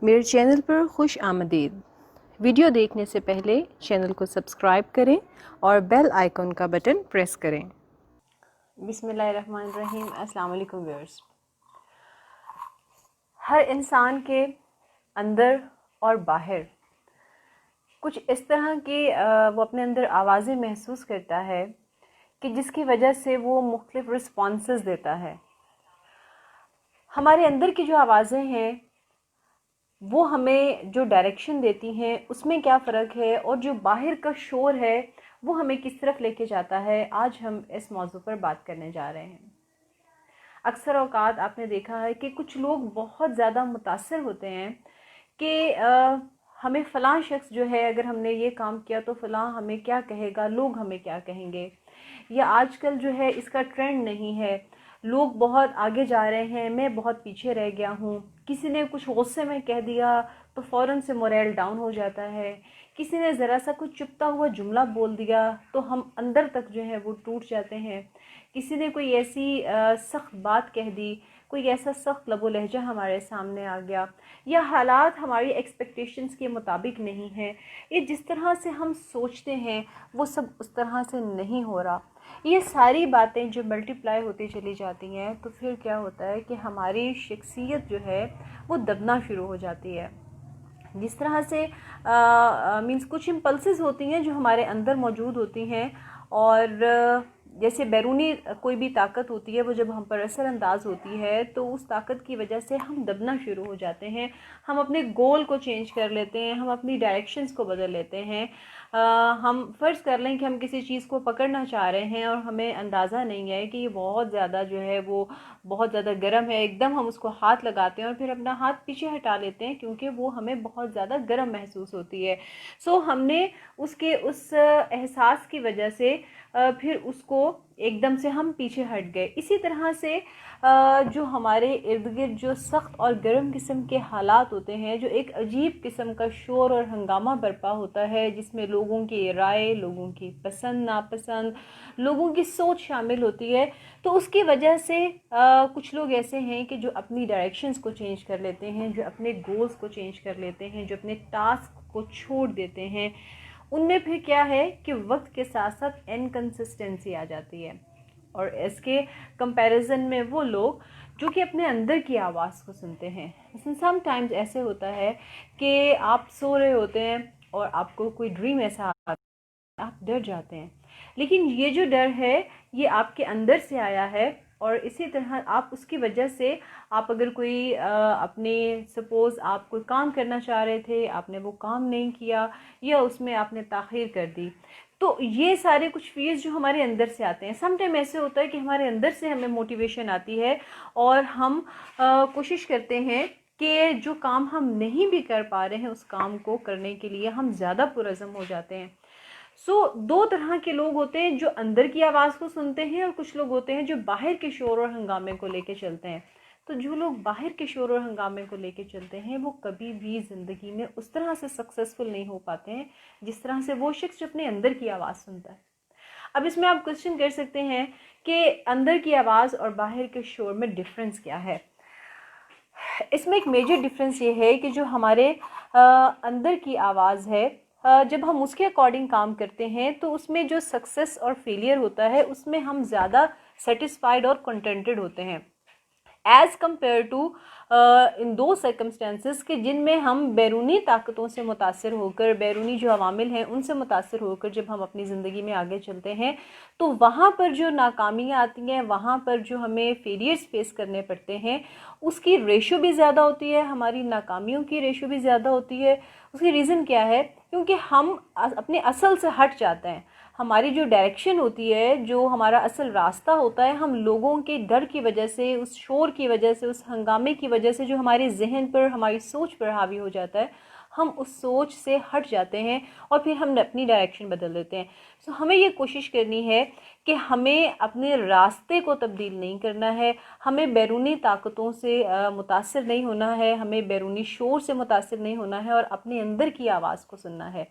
میرے چینل پر خوش آمدید۔ ویڈیو دیکھنے سے پہلے چینل کو سبسکرائب کریں اور بیل آئیکن کا بٹن پریس کریں۔ بسم اللہ الرحمن الرحیم۔ السلام علیکم ویورز۔ ہر انسان کے اندر اور باہر کچھ اس طرح کی وہ اپنے اندر آوازیں محسوس کرتا ہے کہ جس کی وجہ سے وہ مختلف رسپانسز دیتا ہے۔ ہمارے اندر کی جو آوازیں ہیں وہ ہمیں جو ڈائریکشن دیتی ہیں اس میں کیا فرق ہے، اور جو باہر کا شور ہے وہ ہمیں کس طرف لے کے جاتا ہے، آج ہم اس موضوع پر بات کرنے جا رہے ہیں۔ اکثر اوقات آپ نے دیکھا ہے کہ کچھ لوگ بہت زیادہ متاثر ہوتے ہیں کہ ہمیں فلاں شخص جو ہے، اگر ہم نے یہ کام کیا تو فلاں ہمیں کیا کہے گا، لوگ ہمیں کیا کہیں گے، یا آج کل جو ہے اس کا ٹرینڈ نہیں ہے، لوگ بہت آگے جا رہے ہیں، میں بہت پیچھے رہ گیا ہوں، کسی نے کچھ غصے میں کہہ دیا تو فوراً سے موریل ڈاؤن ہو جاتا ہے، کسی نے ذرا سا کچھ چپتا ہوا جملہ بول دیا تو ہم اندر تک جو ہے وہ ٹوٹ جاتے ہیں، کسی نے کوئی ایسی سخت بات کہہ دی، کوئی ایسا سخت لب و لہجہ ہمارے سامنے آ گیا، یا حالات ہماری ایکسپیکٹیشنز کے مطابق نہیں ہیں، یہ جس طرح سے ہم سوچتے ہیں وہ سب اس طرح سے نہیں ہو رہا، یہ ساری باتیں جو ملٹیپلائی ہوتی چلی جاتی ہیں تو پھر کیا ہوتا ہے کہ ہماری شخصیت جو ہے وہ دبنا شروع ہو جاتی ہے۔ جس طرح سے مینس کچھ امپلسز ہوتی ہیں جو ہمارے اندر موجود ہوتی ہیں، اور جیسے بیرونی کوئی بھی طاقت ہوتی ہے وہ جب ہم پر اثر انداز ہوتی ہے تو اس طاقت کی وجہ سے ہم دبنا شروع ہو جاتے ہیں، ہم اپنے گول کو چینج کر لیتے ہیں، ہم اپنی ڈائریکشنز کو بدل لیتے ہیں۔ ہم فرض کر لیں کہ ہم کسی چیز کو پکڑنا چاہ رہے ہیں اور ہمیں اندازہ نہیں ہے کہ یہ بہت زیادہ جو ہے وہ بہت زیادہ گرم ہے، ایک دم ہم اس کو ہاتھ لگاتے ہیں اور پھر اپنا ہاتھ پیچھے ہٹا لیتے ہیں کیونکہ وہ ہمیں بہت زیادہ گرم محسوس ہوتی ہے۔ ہم نے اس کے اس احساس کی وجہ سے پھر اس کو ایک دم سے ہم پیچھے ہٹ گئے۔ اسی طرح سے جو ہمارے ارد گرد جو سخت اور گرم قسم کے حالات ہوتے ہیں، جو ایک عجیب قسم کا شور اور ہنگامہ برپا ہوتا ہے جس میں لوگوں کی رائے، لوگوں کی پسند ناپسند، لوگوں کی سوچ شامل ہوتی ہے، تو اس کی وجہ سے کچھ لوگ ایسے ہیں کہ جو اپنی ڈائریکشنز کو چینج کر لیتے ہیں، جو اپنے گولز کو چینج کر لیتے ہیں، جو اپنے ٹاسک کو چھوڑ دیتے ہیں، ان میں پھر کیا ہے کہ وقت کے ساتھ ساتھ انکنسسٹنسی آ جاتی ہے، اور اس کے کمپیریزن میں وہ لوگ جو کہ اپنے اندر کی آواز کو سنتے ہیں۔ سم ٹائمز ایسے ہوتا ہے کہ آپ سو رہے ہوتے ہیں اور آپ کو کوئی ڈریم ایسا آتا ہے، آپ ڈر جاتے ہیں، لیکن یہ جو ڈر ہے یہ آپ کے اندر سے آیا ہے، اور اسی طرح آپ اس کی وجہ سے آپ اگر کوئی اپنے سپوز آپ کوئی کام کرنا چاہ رہے تھے، آپ نے وہ کام نہیں کیا یا اس میں آپ نے تاخیر کر دی، تو یہ سارے کچھ فیلز جو ہمارے اندر سے آتے ہیں۔ سم ٹائم ایسے ہوتا ہے کہ ہمارے اندر سے ہمیں موٹیویشن آتی ہے اور ہم کوشش کرتے ہیں کہ جو کام ہم نہیں بھی کر پا رہے ہیں اس کام کو کرنے کے لیے ہم زیادہ پرعزم ہو جاتے ہیں۔ دو طرح کے لوگ ہوتے ہیں جو اندر کی آواز کو سنتے ہیں، اور کچھ لوگ ہوتے ہیں جو باہر کے شور اور ہنگامے کو لے کے چلتے ہیں۔ تو جو لوگ باہر کے شور اور ہنگامے کو لے کے چلتے ہیں وہ کبھی بھی زندگی میں اس طرح سے سکسیسفل نہیں ہو پاتے ہیں جس طرح سے وہ شخص جو اپنے اندر کی آواز سنتا ہے۔ اب اس میں آپ کوشچن کر سکتے ہیں کہ اندر کی آواز اور باہر کے شور میں ڈفرینس کیا ہے؟ اس میں ایک میجر ڈفرینس یہ ہے کہ جو ہمارے اندر کی آواز ہے، جب ہم اس کے اکارڈنگ کام کرتے ہیں تو اس میں جو سکسیس اور فیلئر ہوتا ہے اس میں ہم زیادہ سیٹسفائیڈ اور کنٹینٹڈ ہوتے ہیں، ایز کمپیئر ٹو ان دو سرکمسٹانسز کہ جن میں ہم بیرونی طاقتوں سے متاثر ہو کر، بیرونی جو عوامل ہیں ان سے متاثر ہو کر جب ہم اپنی زندگی میں آگے چلتے ہیں تو وہاں پر جو ناکامیاں آتی ہیں، وہاں پر جو ہمیں فیلئرز فیس کرنے پڑتے ہیں، اس کی ریشو بھی زیادہ ہوتی ہے، ہماری ناکامیوں کی ریشو بھی زیادہ ہوتی ہے۔ اس کی ریزن کیا ہے؟ کیونکہ ہم اپنے اصل سے ہٹ جاتے ہیں، ہماری جو ڈائریکشن ہوتی ہے، جو ہمارا اصل راستہ ہوتا ہے، ہم لوگوں کے ڈر کی وجہ سے، اس شور کی وجہ سے، اس ہنگامے کی وجہ سے جو ہمارے ذہن پر، ہماری سوچ پر حاوی ہو جاتا ہے، ہم اس سوچ سے ہٹ جاتے ہیں اور پھر ہم اپنی ڈائریکشن بدل دیتے ہیں۔ ہمیں یہ کوشش کرنی ہے کہ ہمیں اپنے راستے کو تبدیل نہیں کرنا ہے، ہمیں بیرونی طاقتوں سے متاثر نہیں ہونا ہے، ہمیں بیرونی شور سے متاثر نہیں ہونا ہے، اور اپنے اندر کی آواز کو سننا ہے۔